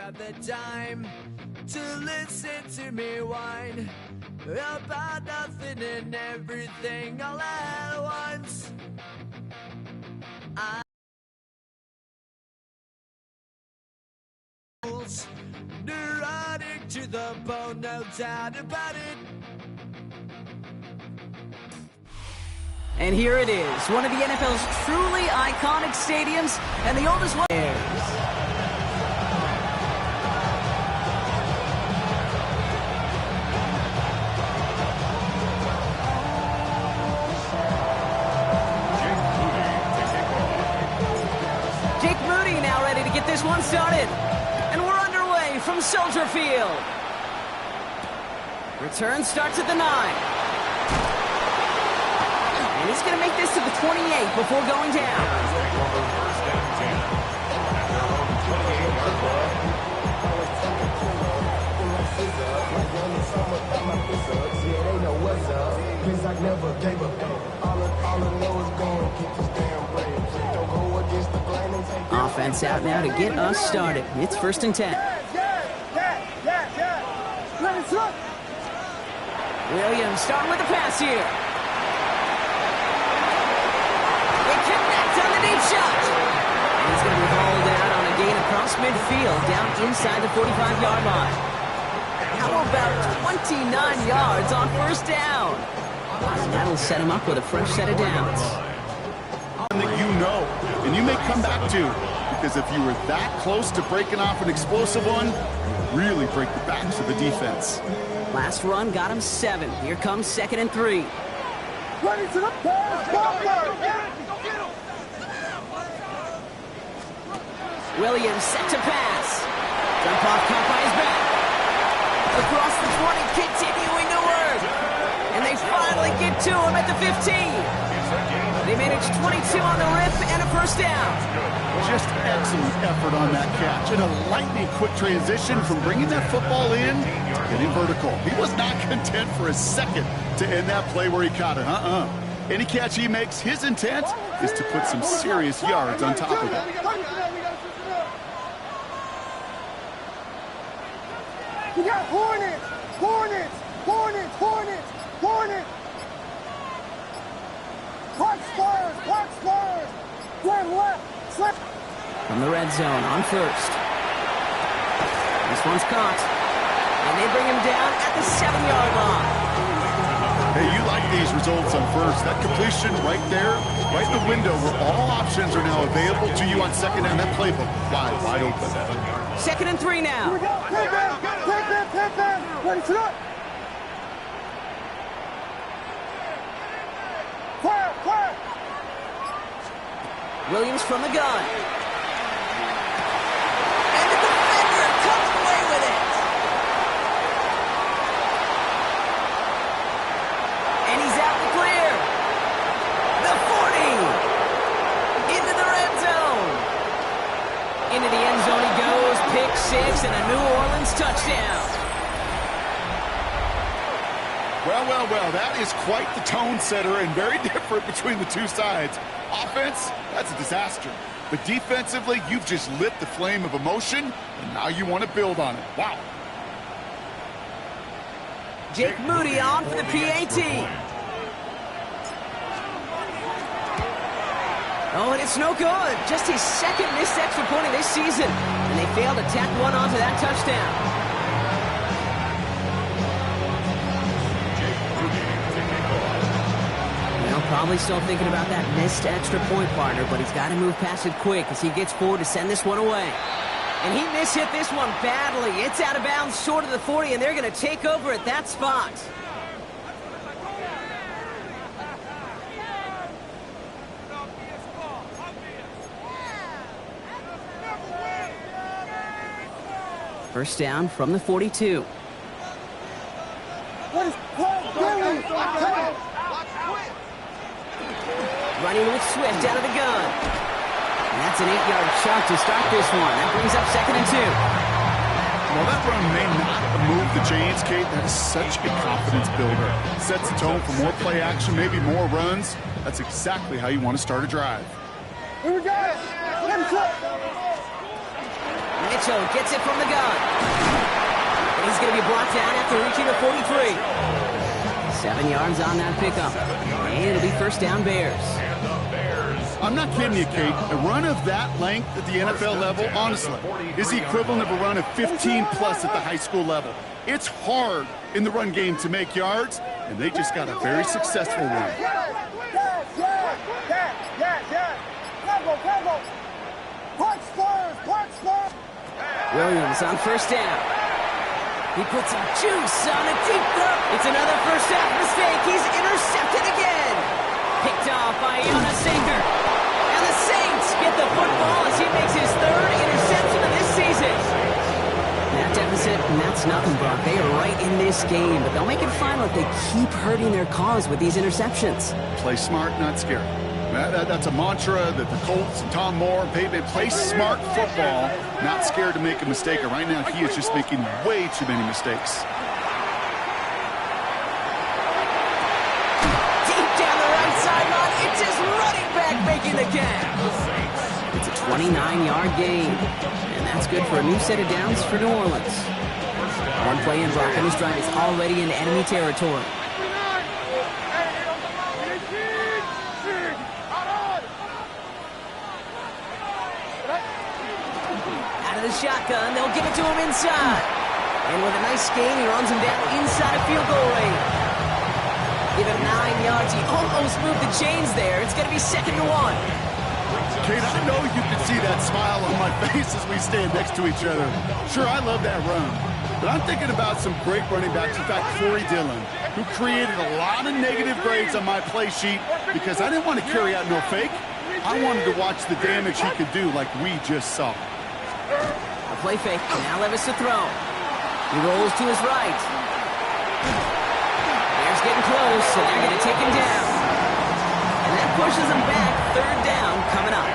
have the time to listen to me whine about nothing and everything all at once. Neurotic to the bone, no doubt about it. And here it is, one of the NFL's truly iconic stadiums and the oldest one. Jake Moody now ready to get this one started. And we're underway from Soldier Field. Return starts at the 9. And he's going to make this to the 28 before going down. Offense out now to get us started. It's 1st and 10. Williams starting with the pass here. On the deep shot. And he's going to be hauled out on a gain across midfield, down inside the 45-yard line. How about 29 yards on 1st down? And that'll set him up with a fresh set of downs. That you know, and you may come back to, because if you were that close to breaking off an explosive one, really break the backs of the defense. Last run got him 7. Here comes 2nd and 3. Ready to the pass, Williams set to pass. Jump off caught by his back. Across the 20, continuing to work. And they finally get to him at the 15. They managed 22 on the rip and a 1st down. Just excellent effort on that catch. And a lightning quick transition from bringing that football in to getting vertical. He was not content for a second to end that play where he caught it. Any catch he makes, his intent is to put some serious yards on top of it. We got Hornets! Hornets! Hornets! Hornets! Hornets! Hot Spurs! Hot Spurs! One left! Slip! From the red zone on 1st. This one's caught. And they bring him down at the 7-yard line. Hey, you like these results on 1st. That completion right there, right in the window where all options are now available to you on 2nd down. That playbook wide open. 2nd and 3 now. Here we go! Take them! Ready to go! Fire! Williams from the gun. And the defender comes away with it. And he's out and clear. The 40. Into the red zone. Into the end zone he goes. Pick 6 and a New Orleans touchdown. Well, that is quite the tone setter and very different between the two sides. Offense, that's a disaster. But defensively, you've just lit the flame of emotion, and now you want to build on it. Wow. Jake Moody on for the PAT. Oh, and it's no good. Just his 2nd missed extra point of this season. And they failed to tack one onto that touchdown. Probably still thinking about that missed extra point, partner, but he's got to move past it quick as he gets forward to send this one away. And he mishit this one badly. It's out of bounds short of the 40, and they're going to take over at that spot. First down from the 42. Running with Swift out of the gun. And that's an 8-yard shot to start this one. That brings up 2nd and 2. Well, that run may not move the chains, Kate. That is such a confidence builder. Sets the tone for more play action, maybe more runs. That's exactly how you want to start a drive. Here we go. And Mitchell gets it from the gun. And he's going to be brought down after reaching the 43. 7 yards on that pickup. And it'll be first down Bears. I'm not kidding you, Kate. A run of that length at the NFL level, honestly, is the equivalent of a run of 15-plus at the high school level. It's hard in the run game to make yards, and they just got a very successful one. Williams on first down. He puts some juice on a deep throw. It's another first half mistake. He's intercepted again. Picked off by Jonas Singer. And the Saints get the football as he makes his third interception of this season. That deficit, and that's nothing, Brock. They are right in this game, but they'll make it final if they keep hurting their cause with these interceptions. Play smart, not scary. That's a mantra that the Colts and Tom Moore and Peyton play smart football, not scared to make a mistake. And right now, he is just making way too many mistakes. Deep down the right sideline, it's his running back making the catch. It's a 29-yard gain, and that's good for a new set of downs for New Orleans. One play in, Brock, and this drive is already in enemy territory. Shotgun, they'll give it to him inside. And with a nice gain, he runs him down inside of field goal range. Give him 9 yards. He almost moved the chains there. It's going to be 2nd and 1. Kate, I know you can see that smile on my face as we stand next to each other. Sure, I love that run. But I'm thinking about some great running backs. In fact, Corey Dillon, who created a lot of negative grades on my play sheet because I didn't want to carry out no fake. I wanted to watch the damage he could do like we just saw. A play fake. Now Levis to throw. He rolls to his right. Bears getting close, so they're going to take him down. And that pushes him back. 3rd down coming up.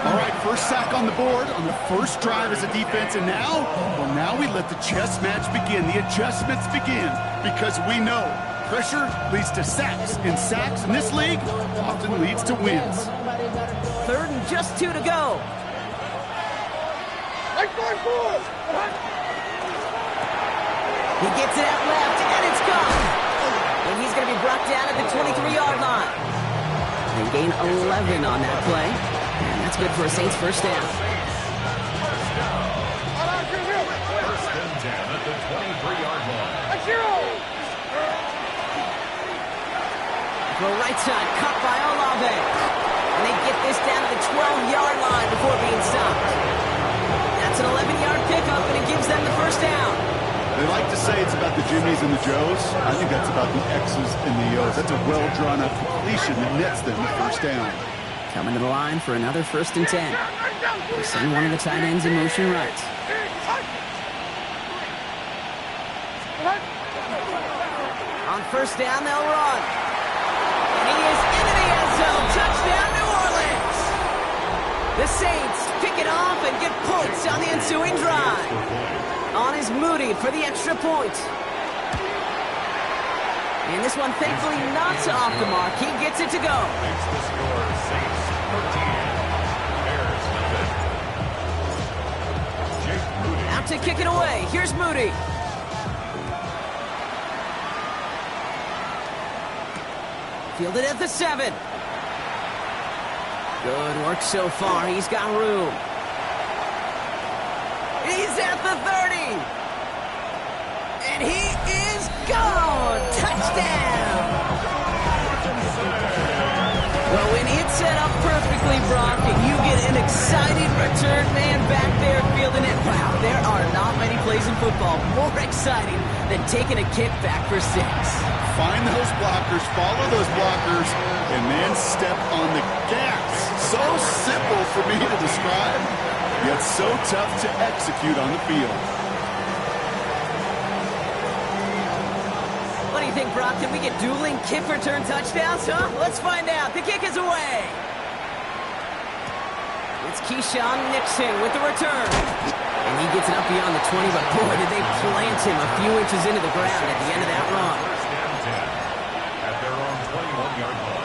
All right, first sack on the board on the first drive as a defense. And now, well, now we let the chess match begin. The adjustments begin because we know pressure leads to sacks. And sacks in this league often leads to wins. 3rd and just 2 to go. He gets it out left, and it's gone. And he's going to be brought down at the 23-yard line. They gain 11 on that play. And that's good for a Saints first down. First and 10 at the 23-yard line. Go right side, cut by Olave. And they get this down to the 12-yard line before being stopped. That's an 11-yard pickup, and it gives them the first down. They like to say it's about the Jimmies and the Joes. I think that's about the X's and the O's. That's a well-drawn-up completion that nets them the first down. Coming to the line for another 1st and 10. They send one of the tight ends in motion right. On first down, they'll run. And he is into the end zone. Touchdown, New Orleans. The Saints pick it off and get points on the ensuing drive. On is Moody for the extra point. And this one, thankfully, not off the mark. He gets it to go. Makes the score Saints 13. Bears nothing. Jake Moody. Out to kick it away. Here's Moody. Fielded at the 7. Good work so far. He's got room. He's at the 30. And he is gone. Touchdown. Well, when it's set up perfectly, Brock, and you get an excited return man back there fielding it, wow, there are not many plays in football more exciting than taking a kick back for 6. Find those blockers, follow those blockers, and then step on the gas. So simple for me to describe, yet so tough to execute on the field. What do you think, Brock? Can we get dueling kick return touchdowns, huh? Let's find out. The kick is away. It's Keyshawn Nixon with the return. And he gets it up beyond the 20, but boy, did they plant him a few inches into the ground at the end of that run. First and 10 at their own 21-yard line.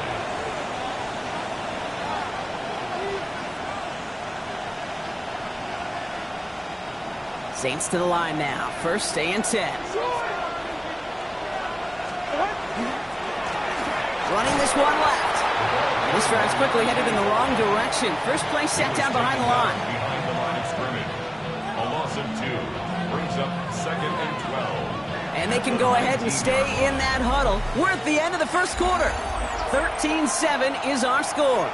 Saints to the line now. 1st and 10. Running this one left. And this drive's quickly headed in the wrong direction. First play set down behind the line. Behind the line of scrimmage. A loss of 2 brings up 2nd and 12. And they can go ahead and stay in that huddle. We're at the end of the first quarter. 13-7 is our score.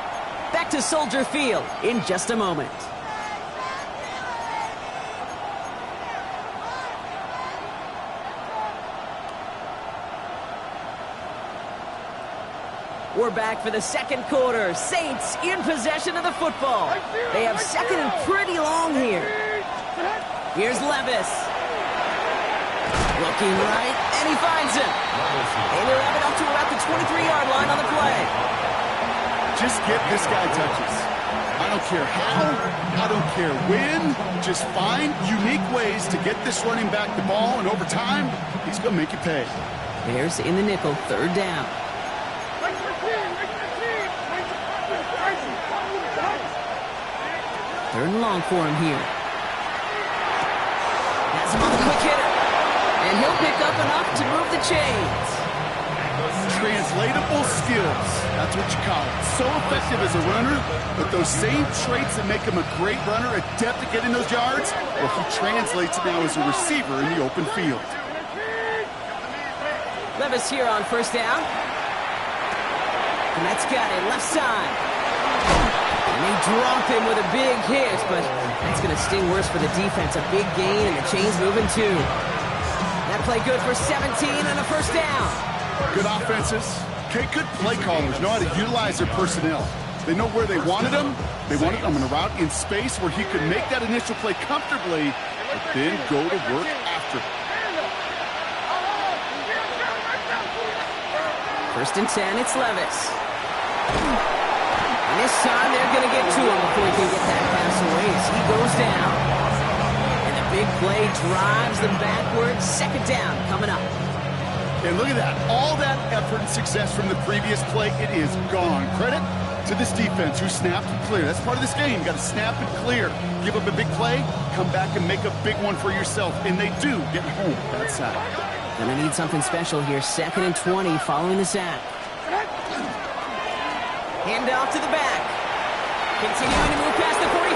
Back to Soldier Field in just a moment. We're back for the second quarter. Saints in possession of the football. They have second and pretty long here. Here's Levis. Looking right, and he finds him. And they'll have it up to about the 23-yard line on the play. Just get this guy touches. I don't care how, I don't care when. Just find unique ways to get this running back the ball, and over time, he's going to make you pay. Bears in the nickel, 3rd down. 3rd and long for him here. Has him on the quick hitter. And he'll pick up enough to move the chains. Translatable skills. That's what you call it. So effective as a runner, but those same traits that make him a great runner, adept at getting those yards, well, he translates now as a receiver in the open field. Levis here on 1st down. And that's got it left side. And they drop him with a big hit, but that's going to sting worse for the defense. A big gain, and the chains moving too. That play good for 17 and a 1st down. Good offenses. Okay, good play callers know how to utilize their personnel. They know where they wanted him. They wanted him on a route in space where he could make that initial play comfortably, but then go to work after. 1st and 10, it's Levis. And this time they're going to get to him before he can get that pass away as he goes down. And the big play drives them backwards. 2nd down coming up. And look at that. All that effort and success from the previous play, it is gone. Credit to this defense who snapped and cleared. That's part of this game. You got to snap and clear. Give up a big play, come back and make a big one for yourself. And they do get home that side. Gonna need something special here. 2nd and 20 following the sack. Hand off to the back. Continuing to move past the 45.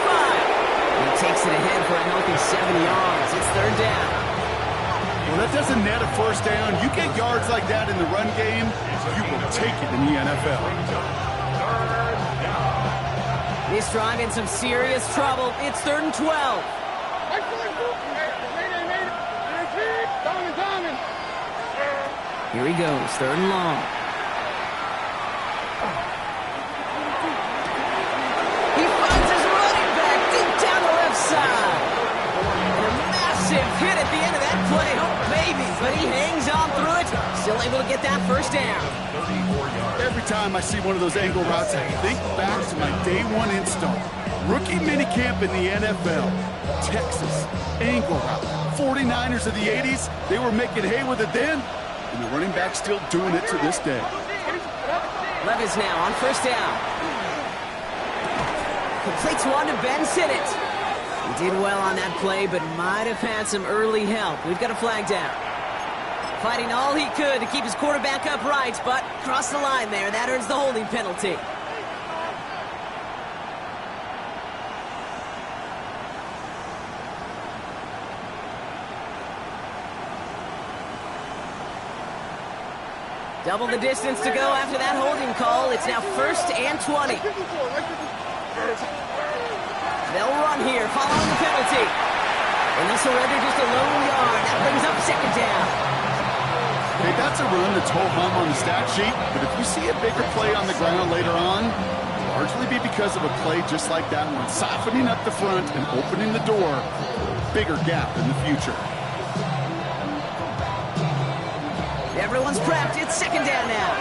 He takes it ahead for a healthy 7 yards. It's 3rd down. Well, that doesn't net a 1st down. You get yards like that in the run game, you will take it in the NFL. This drive in some serious trouble. It's 3rd and 12. Here he goes, 3rd and long. He finds his running back deep down the left side. And a massive hit at the end of that play. Oh, baby. But he hangs on through it. Still able to get that 1st down. Every time I see one of those angle routes, I think back to my day 1 install. Rookie minicamp in the NFL. Texas, angle route. 49ers of the 80s, they were making hay with it then. And the running back still doing it to this day. Levis now on 1st down. Completes one to Ben Sinnott. He did well on that play, but might have had some early help. We've got a flag down. Fighting all he could to keep his quarterback upright, but crossed the line there. That earns the holding penalty. Double the distance to go after that holding call. It's now 1st and 20. They'll run here following the penalty. And they'll surrender just a lone yard. That brings up 2nd down. Okay, that's a run that's ho-hum on the stat sheet, but if you see a bigger play on the ground later on, it'll largely be because of a play just like that one, softening up the front and opening the door for a bigger gap in the future. Everyone's prepped. It's 2nd down now.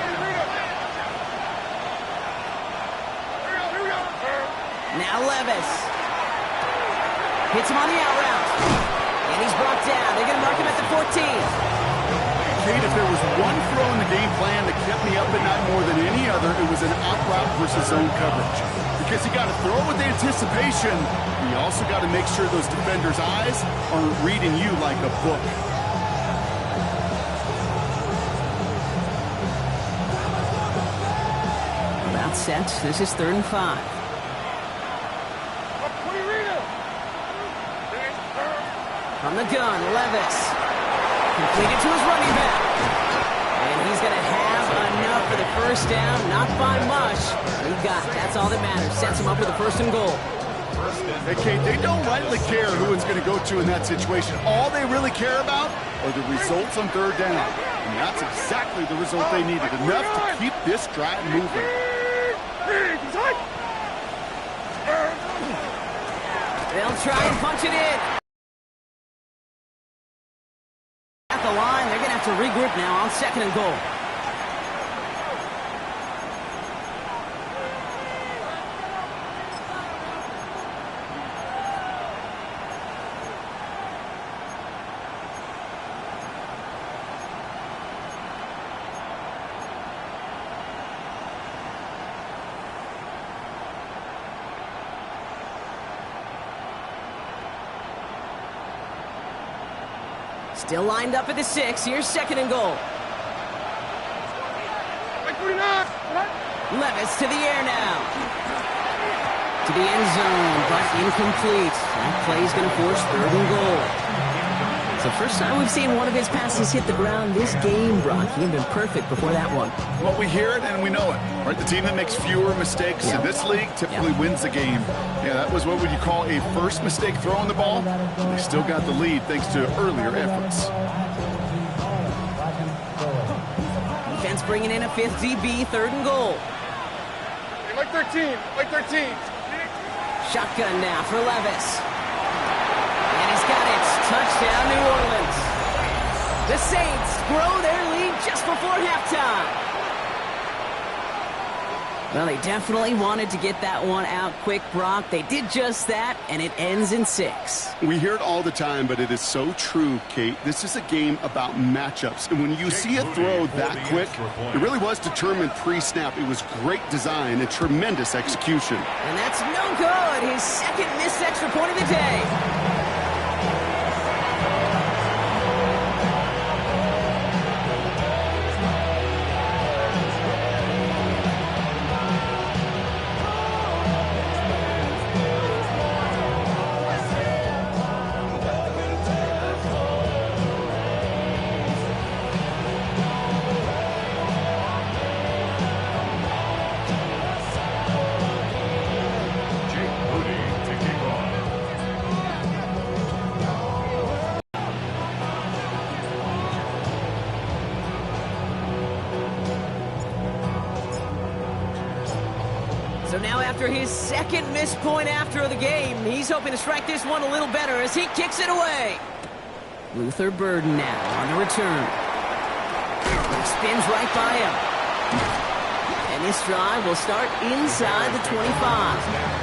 Now Levis. Hits him on the out route. And he's brought down. They're going to mark him at the 14. Kate, if there was one throw in the game plan that kept me up at night more than any other, it was an out route versus zone coverage. Because you got to throw with anticipation, you also got to make sure those defenders' eyes aren't reading you like a book. About set. This is 3rd and 5. From the gun, Levis. Completed to his running back. And he's going to have enough for the first down. Not by much. He got it. That's all that matters. Sets him up with a 1st and goal. Hey, Kate, they don't rightly care who it's going to go to in that situation. All they really care about are the results on 3rd down. And that's exactly the result they needed. Enough to keep this drive moving. They'll try and punch it in. At the line, they're going to have to regroup now on 2nd and goal. Still lined up at the 6. Here's 2nd and goal. Levis to the air now. To the end zone, but incomplete. That play's going to force 3rd and goal. It's the first time we've seen one of his passes hit the ground this game, Brock. He had been perfect before that one. Well, we hear it and we know it. Right? The team that makes fewer mistakes in this league typically wins the game. Yeah, that was what would you call a first mistake throwing the ball. They still got the lead thanks to earlier efforts. Defense bringing in a 5th DB, 3rd and goal. Like 13, like 13. Shotgun now for Levis. And he's got it. Touchdown, New Orleans. The Saints grow their lead just before halftime. Well, they definitely wanted to get that one out quick, Brock. They did just that, and it ends in 6. We hear it all the time, but it is so true, Kate. This is a game about matchups. And when you see a throw that quick, it really was determined pre-snap. It was great design and tremendous execution. And that's no good. His 2nd missed extra point of the day. So now after his 2nd missed point after the game, he's hoping to strike this one a little better as he kicks it away. Luther Burden now on the return. Spins right by him. And this drive will start inside the 25.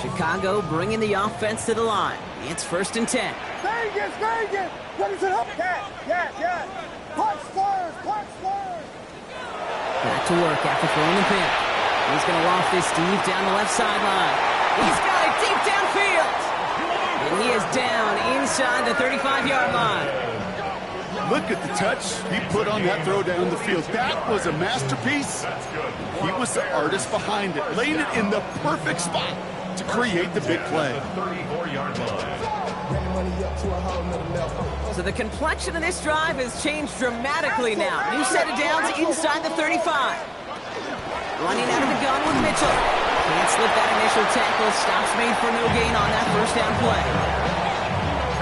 Chicago bringing the offense to the line. It's 1st and 10. Vegas, Vegas! What is it up? Yes. Punch first, punch first! Back to work after throwing the pin. He's going to loft this deep down the left sideline. He's got it deep downfield. And he is down inside the 35-yard line. Look at the touch he put on that throw down the field. That was a masterpiece. He was the artist behind it, laying it in the perfect spot to create the big play. So the complexion of this drive has changed dramatically now. New set of downs inside the 35. Running out of the gun with Mitchell. Can't slip that initial tackle. Stops made for no gain on that 1st down play.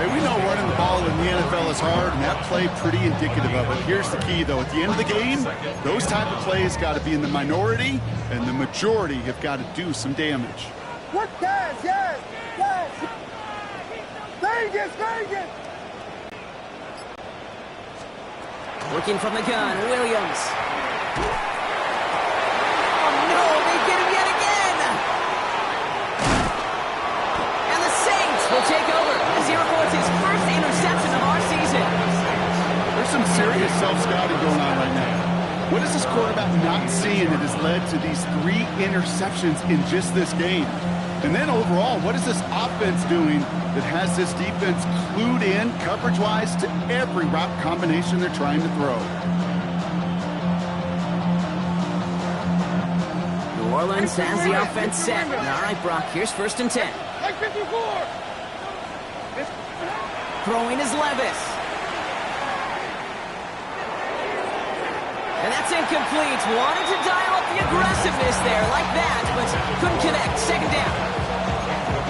Hey, we know running the ball in the NFL is hard, and that play pretty indicative of it. Here's the key, though. At the end of the game, those type of plays got to be in the minority, and the majority have got to do some damage. What? Yes! Vegas! Looking from the gun, Williams. Oh no, they get him yet again! And the Saints will take over as he records his first interception of our season. There's some serious self-scouting going on right now. What is this quarterback not seeing that has led to these 3 interceptions in just this game? And then overall, what is this offense doing that has this defense clued in coverage-wise to every route combination they're trying to throw? New Orleans has the offense set. All right, Brock, here's 1st and 10. Throwing is Levis. And that's incomplete. Wanted to dial up the aggressiveness there like that, but couldn't connect. 2nd down.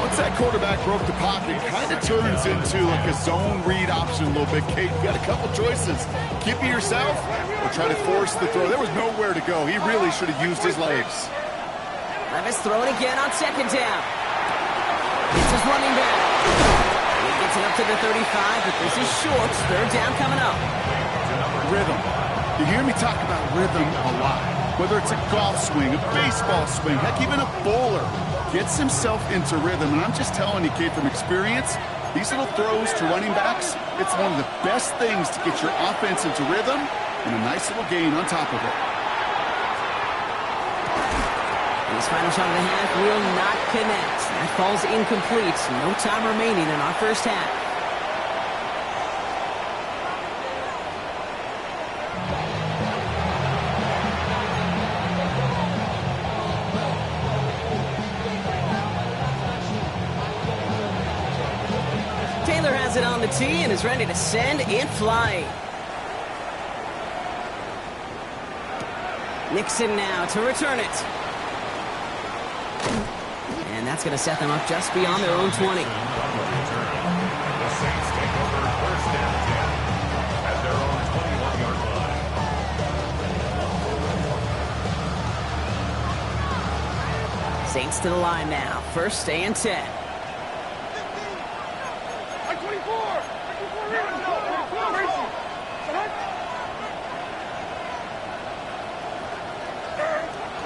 Once that quarterback broke the pocket, it kind of turns into like a zone read option a little bit, Kate. You got a couple choices. Keep it yourself or try to force the throw. There was nowhere to go. He really should have used his legs. Levis throwing again on 2nd down. It's his running back. He gets it up to the 35, but this is short. 3rd down coming up. Rhythm. You hear me talk about rhythm a lot. Whether it's a golf swing, a baseball swing, heck, even a bowler gets himself into rhythm. And I'm just telling you, Kate, from experience, these little throws to running backs, it's one of the best things to get your offense into rhythm and a nice little gain on top of it. His final shot of the half will not connect. That falls incomplete. No time remaining in our first half. Taylor has it on the tee and is ready to send it flying. Nixon now to return it. And that's going to set them up just beyond their own 20. The Saints take over 1st and 10 at their own 21-yard line. Saints to the line now. 1st and 10.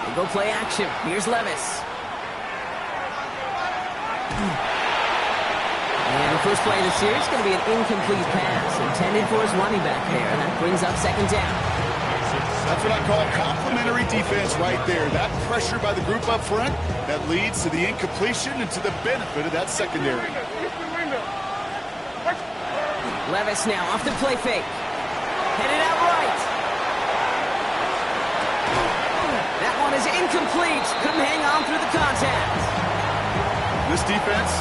They go play action. Here's Levis. And the first play of the series is going to be an incomplete pass intended for his running back there. And that brings up 2nd down. That's what I call complimentary defense right there. That pressure by the group up front, that leads to the incompletion and to the benefit of that secondary. Levis now off the play fake. Headed out right. That one is incomplete. Couldn't hang on through the contact. This defense,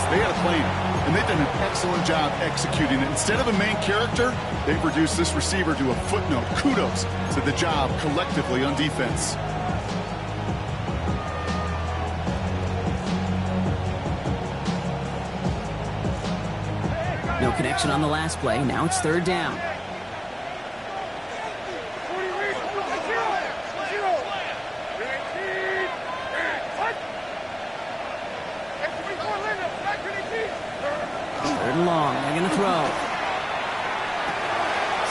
they had a plan, and they've done an excellent job executing it. Instead of a main character, they've reduced this receiver to a footnote. Kudos to the job collectively on defense. No connection on the last play. Now it's 3rd down. Long, they're going to throw.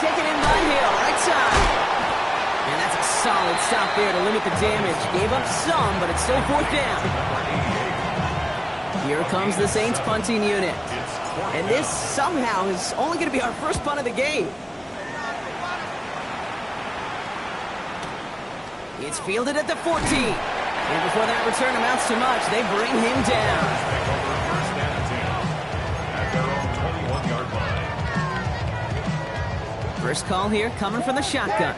Taken in by Hill, right side. And that's a solid stop there to limit the damage. Gave up some, but it's still 4th down. Here comes the Saints punting unit. And this somehow is only going to be our first punt of the game. It's fielded at the 14. And before that return amounts to much, they bring him down. First call here coming from the shotgun.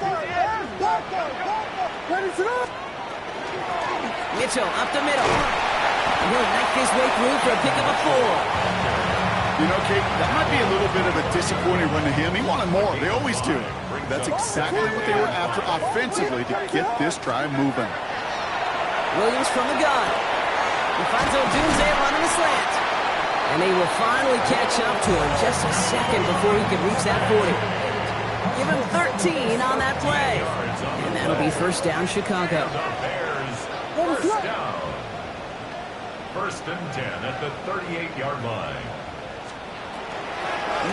Mitchell up the middle. He'll knife his way through for a pick of a 4. You know, Kate, that might be a little bit of a disappointing run to him. He wanted more. They always do. That's exactly what they were after offensively to get this drive moving. Williams from the gun. He finds Odunze running the slant. And they will finally catch up to him just a second before he can reach that 40. Give him 13 on that play. And that'll be 1st down, Chicago. First down. 1st and 10 at the 38-yard line.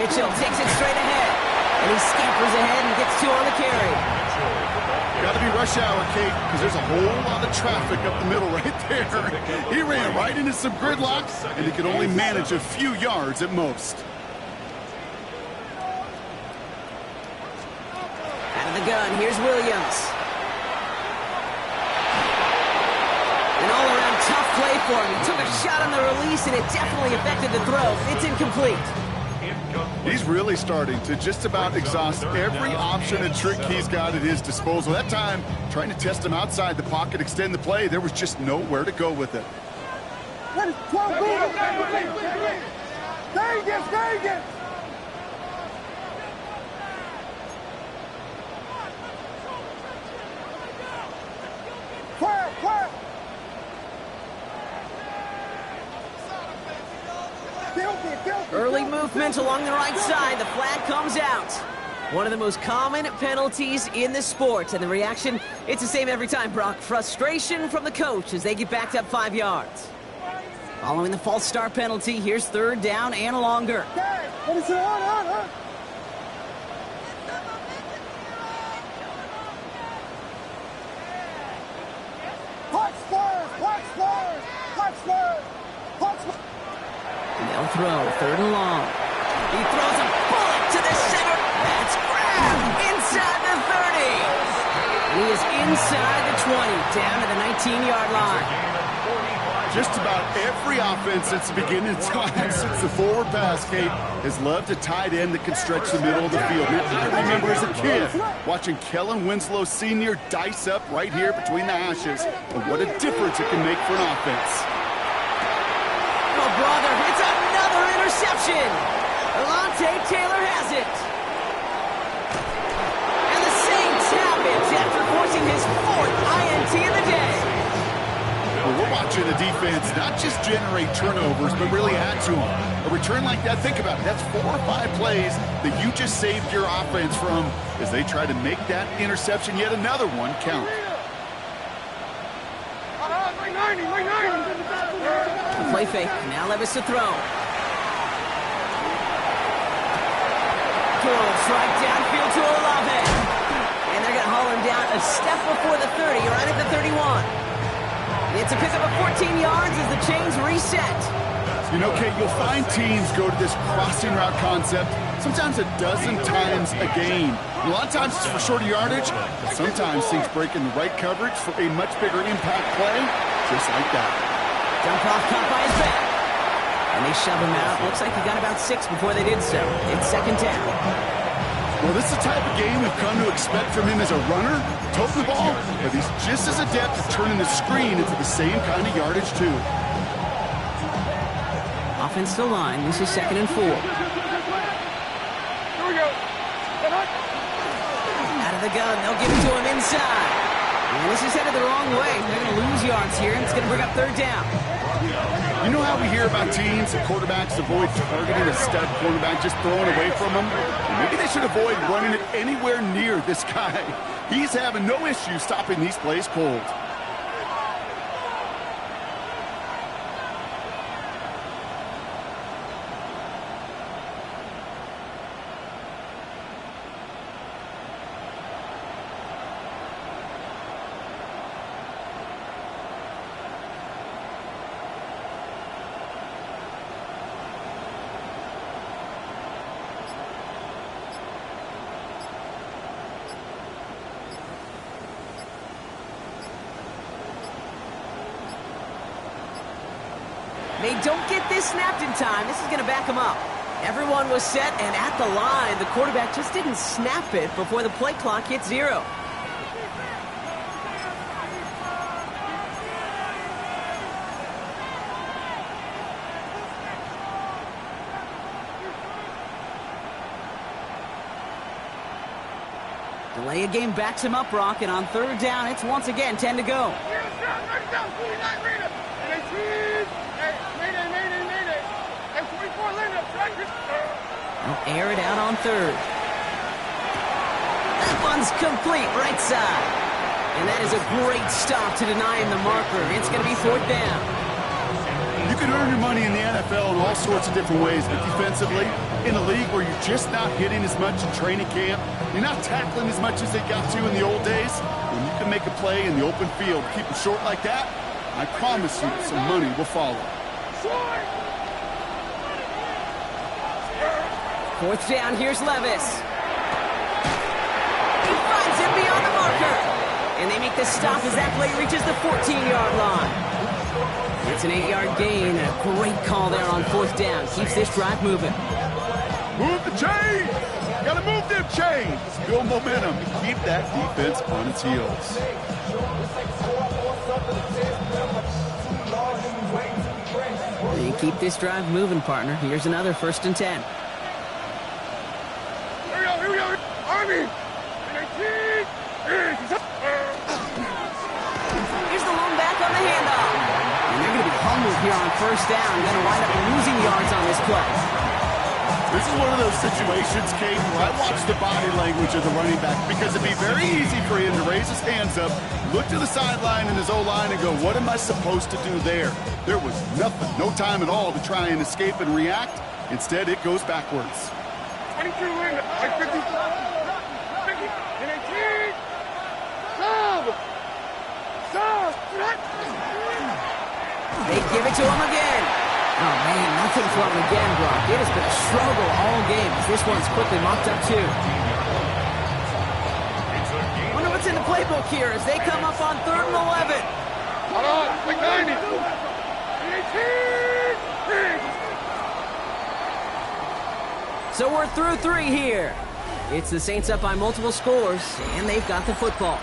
Mitchell takes it straight ahead. And he scampers ahead and gets 2 on the carry. Got to be rush hour, Kate, because there's a whole lot of traffic up the middle right there. He ran right into some gridlock, and he could only manage a few yards at most. Out of the gun, here's Williams. An all-around tough play for him. He took a shot on the release, and it definitely affected the throw. It's incomplete. He's really starting to just about exhaust every option and trick he's got at his disposal. That time, trying to test him outside the pocket, extend the play, there was just nowhere to go with it. Vegas! Quiet! Early movement along the right side. The flag comes out. One of the most common penalties in the sport. And the reaction, it's the same every time, Brock. Frustration from the coach as they get backed up 5 yards. Following the false start penalty, here's 3rd down and longer. What is it on? And they'll throw 3rd and long. He throws a bullet to the center. That's grabbed inside the 30. And he is inside the 20, down to the 19-yard line. Just about every offense since the beginning of time, since the forward pass, Kate, has loved a tight end that can stretch the middle of the field. Now, I remember as a kid watching Kellen Winslow Sr. dice up right here between the hashes, and what a difference it can make for an offense. Oh, brother, it's another interception. Alontae Taylor has it. And the Saints have it after forcing his 4th INT of the day. Well, we're watching the defense not just generate turnovers, but really add to them. A return like that, think about it, that's 4 or 5 plays that you just saved your offense from as they try to make that interception, yet another one, count. Play fake. Now Levis to throw. Throws right downfield to Olave. And they're going to haul him down a step before the 30, right at the 31. It's a pickup of 14 yards as the chains reset. You know, Kate, you'll find teams go to this crossing route concept sometimes a dozen times a game. A lot of times it's for shorter yardage, but sometimes things break in the right coverage for a much bigger impact play, just like that. Dump off caught by his back. And they shove him out. Looks like he got about 6 before they did so. It's 2nd down. Well, this is the type of game we've come to expect from him as a runner, toting the ball, but he's just as adept at turning the screen into the same kind of yardage, too. Offensive line. This is 2nd and 4. Here we go. Out of the gun. They'll give it to him inside. And this is headed the wrong way. They're going to lose yards here, and it's going to bring up 3rd down. You know how we hear about teams and quarterbacks avoid targeting a stud quarterback, just throwing away from him? Maybe they should avoid running it anywhere near this guy. He's having no issue stopping these plays cold. They don't get this snapped in time. This is going to back them up. Everyone was set and at the line. The quarterback just didn't snap it before the play clock hit 0. Delay of game backs him up, Brock, and on 3rd down, it's once again 10 to go. They'll air it out on 3rd. That one's complete, right side. And that is a great stop to deny him the marker. It's going to be 4th down. You can earn your money in the NFL in all sorts of different ways, but defensively, In a league where you're just not hitting as much in training camp, you're not tackling as much as they got to in the old days, when you can make a play in the open field, keep it short like that, I promise you some money will follow. Fourth down, here's Levis. He finds him beyond the marker. And they make the stop as that play reaches the 14-yard line. It's an 8-yard gain, and a great call there on fourth down. Keeps this drive moving. Move the chains! Gotta move them chains! Build momentum and keep that defense on its heels. You keep this drive moving, partner. Here's another 1st and 10. Here we go! Army! Here's the lone back on the handoff. And they're going to be humbled here on first down. Going to wind up losing yards on this play. This is one of those situations, Kate, where I watch the body language of the running back because it'd be very easy for him to raise his hands up, look to the sideline in his O-line and go, what am I supposed to do there? There was nothing, no time at all to try and escape and react. Instead, it goes backwards. 22 in, like 50. 50, and 18. They give it to him again. Oh, man, nothing from him again, Brock. It has been a struggle all game as this one's quickly mopped up, too. Wonder what's in the playbook here as they come up on 3rd and 11. Hold on, like 90. 18. So we're through 3 here. It's the Saints up by multiple scores, and they've got the football.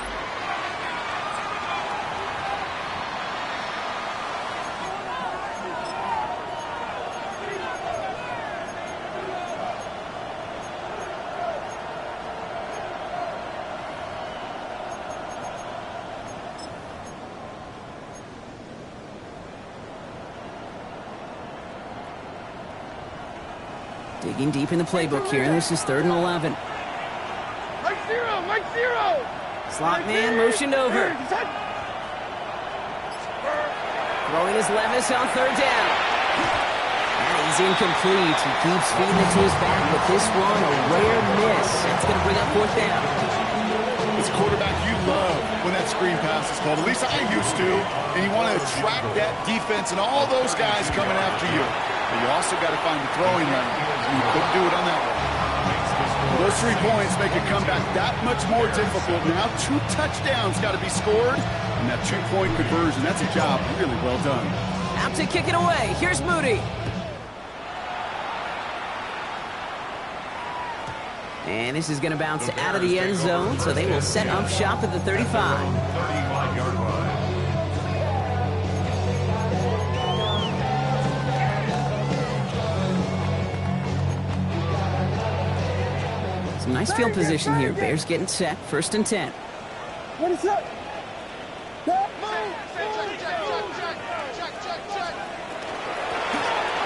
Digging deep in the playbook here, and this is 3rd and 11. Mike zero! Slot man motioned over. Throwing his Levis on 3rd down. And he's incomplete. He keeps feeding it to his back, but this one, a rare miss. That's going to bring up 4th down. It's quarterback you love when that screen pass is called. At least I used to. And you want to attract that defense and all those guys coming after you. But you also got to find the throwing lane. You couldn't do it on that one. Those 3 points make a comeback that much more difficult. Now 2 touchdowns got to be scored. And that 2-point conversion, that's a job really well done. Out to kick it away. Here's Moody. And this is going to bounce out of the end zone, so they will set up shop at the 35. 35-yard line. Some nice field position here. Bears getting set. 1st and 10. What is up?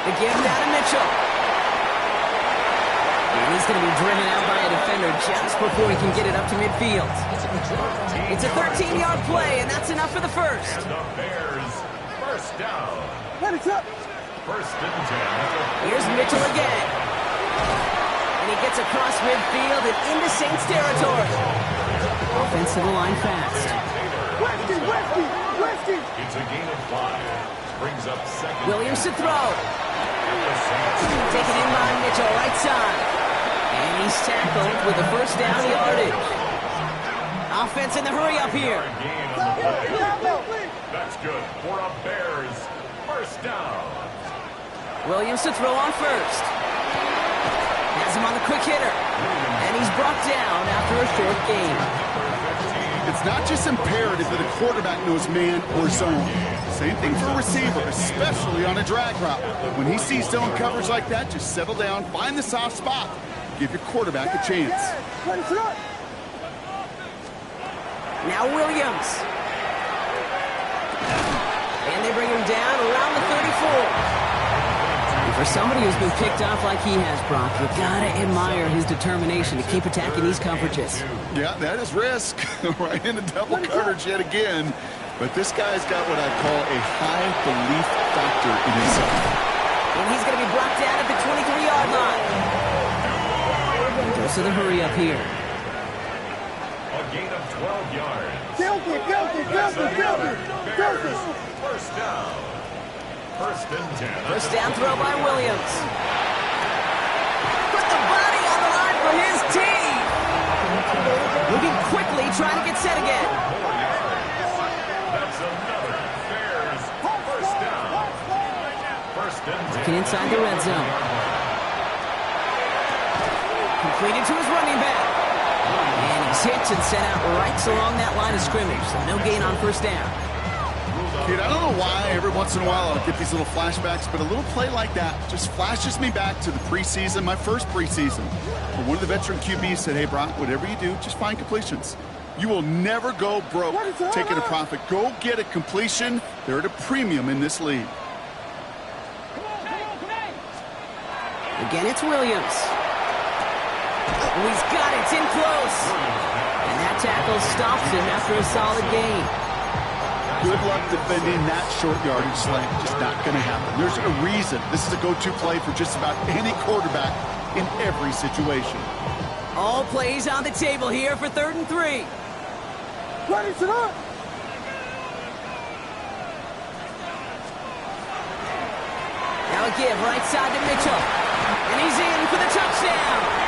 The give down to Mitchell. And he's going to be driven out by a defender just before he can get it up to midfield. It's a 13-yard play, and that's enough for the first. And the Bears, 1st down. What is up? 1st and 10. Here's Mitchell again. And he gets across midfield and into Saints territory. Offense to the line fast. Westy! It's a gain of 5. Brings up 2nd. Williams to throw. And the Saints Taken in by Mitchell, right side. And he's tackled with the 1st down yardage. Offense in the hurry up here. gain on the play. That's good for a Bears 1st down. Williams to throw on 1st. Has him on the quick hitter. And he's brought down after a short gain. It's not just imperative that a quarterback knows man or zone. Same thing for a receiver, especially on a drag route. When he sees zone coverage like that, just settle down, find the soft spot. Give your quarterback a chance. Now Williams. And they bring him down around the 34. And for somebody who's been picked off like he has, Brock, you gotta admire his determination to keep attacking these coverages. Yeah, that is risk. Right into double coverage yet again. But this guy's got what I call a high belief factor in himself. And he's going to be brought down at the 23-yard line. most of the hurry up here. A gain of 12 yards. Guilty. First down. First and 10. First down throw by Williams. Put the body on the line for his team. Moving quickly, trying to get set again. 4 yards. That's another Bears first down. First and 10. Looking inside the red zone. Completed to his running back. And he's hit and sent out right along that line of scrimmage. So no gain on first down. Kid, I don't know why every once in a while I'll get these little flashbacks, but a little play like that just flashes me back to the preseason, my first preseason. But one of the veteran QBs said, hey, Brock, whatever you do, just find completions. You will never go broke taking a profit. Go get a completion. They're at a premium in this league. Again, it's Williams. Oh, he's got it. It's in close. And that tackle stops him after a solid gain. Good luck defending that short yardage slant. Just not going to happen. There's a reason this is a go-to play for just about any quarterback in every situation. All plays on the table here for 3rd and 3. Ready to run. Now a give right side to Mitchell. And he's in for the touchdown.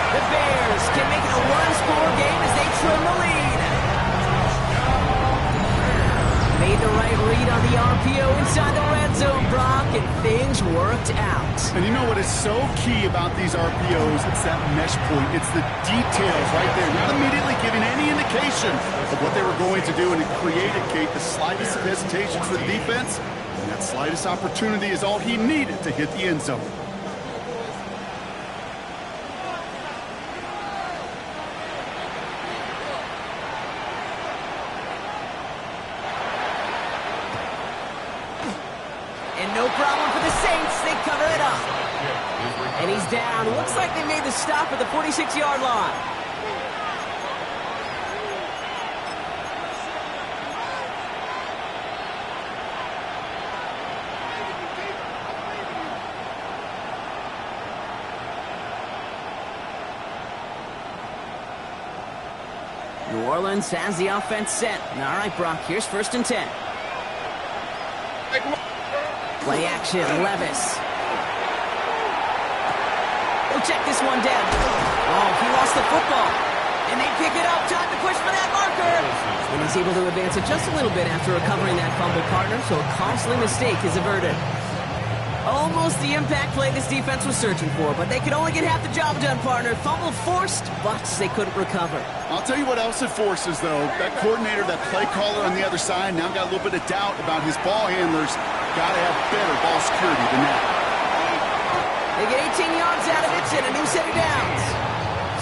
The Bears can make it a one-score game as they trim the lead. Made the right read on the RPO inside the red zone, Brock, and things worked out. And you know what is so key about these RPOs? It's that mesh point. It's the details right there. Not immediately giving any indication of what they were going to do, and it created, Kate, the slightest of hesitations for the defense. And that slightest opportunity is all he needed to hit the end zone. No problem for the Saints. They cover it up. And he's down. Looks like they made the stop at the 46-yard line. New Orleans has the offense set. All right, Brock, here's 1st and 10. Play action, Levis. He'll check this one down. Oh, he lost the football. And they pick it up. Time to push for that marker. And he's able to advance it just a little bit after recovering that fumble, partner, so a costly mistake is averted. Almost the impact play this defense was searching for, but they could only get half the job done, partner. Fumble forced, but they couldn't recover. I'll tell you what else it forces, though. That coordinator, that play caller on the other side, now got a little bit of doubt about his ball handlers. Got to have better ball security than that. They get 18 yards out of it and a new set of downs.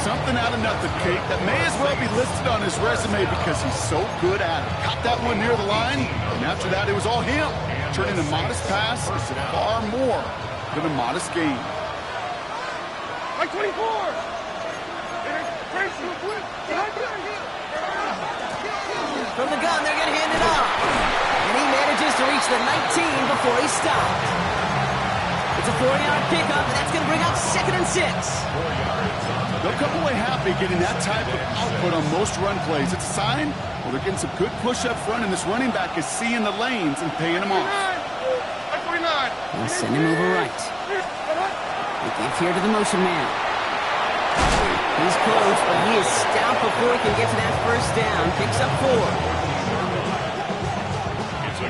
Something out of nothing, Kate. That may as well be listed on his resume because he's so good at it. Caught that one near the line, and after that, it was all him. Turning a modest pass into far more than a modest gain. Like 24! From the gun, they're going to hand it off. And he manages to reach the 19 before he stopped. It's a 4-yard pickup, and that's going to bring up 2nd and 6. They'll come away happy getting that type of output on most run plays. It's a sign, well, they're getting some good push up front, and this running back is seeing the lanes and paying them off. And send him over right. They give here to the motion man. He's close, but he is stout before he can get to that first down. Picks up 4.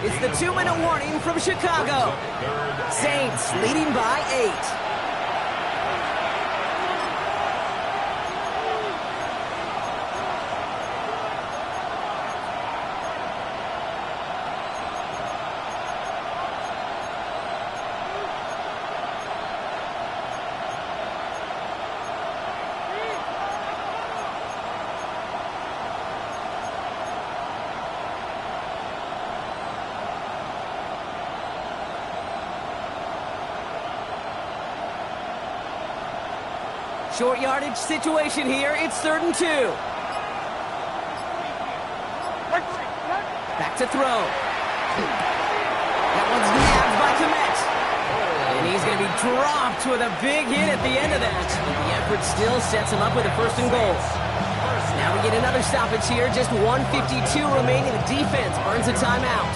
It's the 2-minute warning from Chicago. Saints leading by 8. Short yardage situation here. It's 3rd and 2. Back to throw. That one's nabbed by Komet. And he's going to be dropped with a big hit at the end of that. But the effort still sets him up with a first and goal. Now we get another stoppage here. Just 1:52 remaining. The defense burns a timeout.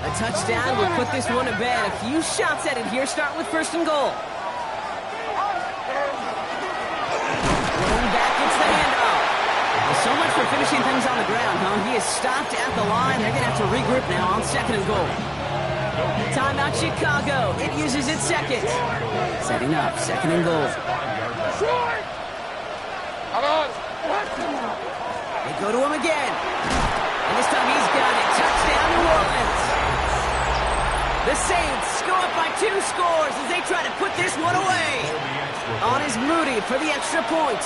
A touchdown would put this one to bed. A few shots at it here. Start with first and goal. Going back, it's the handoff. Well, so much for finishing things on the ground, huh? He is stopped at the line. They're going to have to regroup now on second and goal. Timeout Chicago. It uses its second. Setting up, second and goal. They go to him again. And this time he's got it. Touchdown New Orleans. The Saints go up by 2 scores as they try to put this one away. On is Moody for the extra point.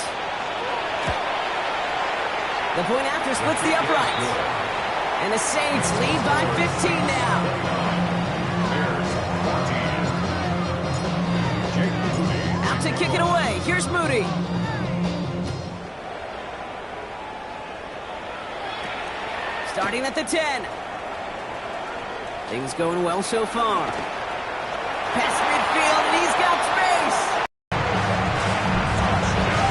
The point after splits the uprights. And the Saints lead by 15 now. Out to kick it away. Here's Moody. Starting at the 10. Things going well so far. Past midfield, and he's got space.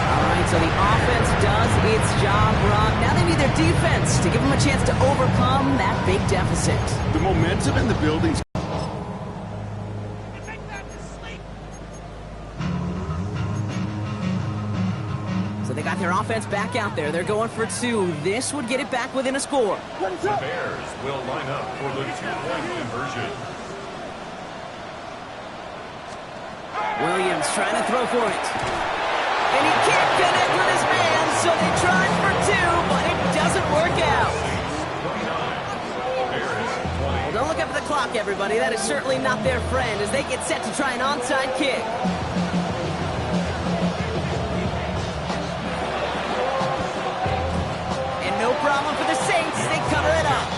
All right, so the offense does its job, Rob. Now they need their defense to give them a chance to overcome that big deficit. The momentum in the building's So they got their offense back out there. They're going for 2. This would get it back within a score. The Bears will line up for the 2-point conversion. Williams trying to throw for it. And he can't connect with his man, so they tried for 2, but it doesn't work out. Well, don't look up at the clock, everybody. That is certainly not their friend as they get set to try an onside kick. No problem for the Saints. They cover it up.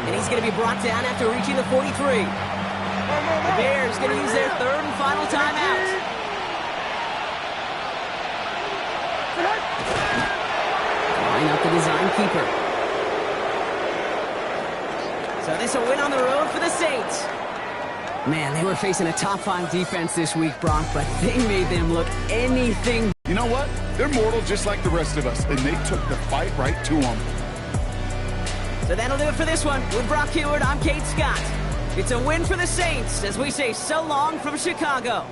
And he's going to be brought down after reaching the 43. The Bears going to use their 3rd and final timeout. Line up the design keeper. So this a win on the road for the Saints. Man, they were facing a top 5 defense this week, Brock, but they made them look anything. You know what? They're mortal just like the rest of us, and they took the fight right to them. So that'll do it for this one. With Brock Heward, I'm Kate Scott. It's a win for the Saints as we say so long from Chicago.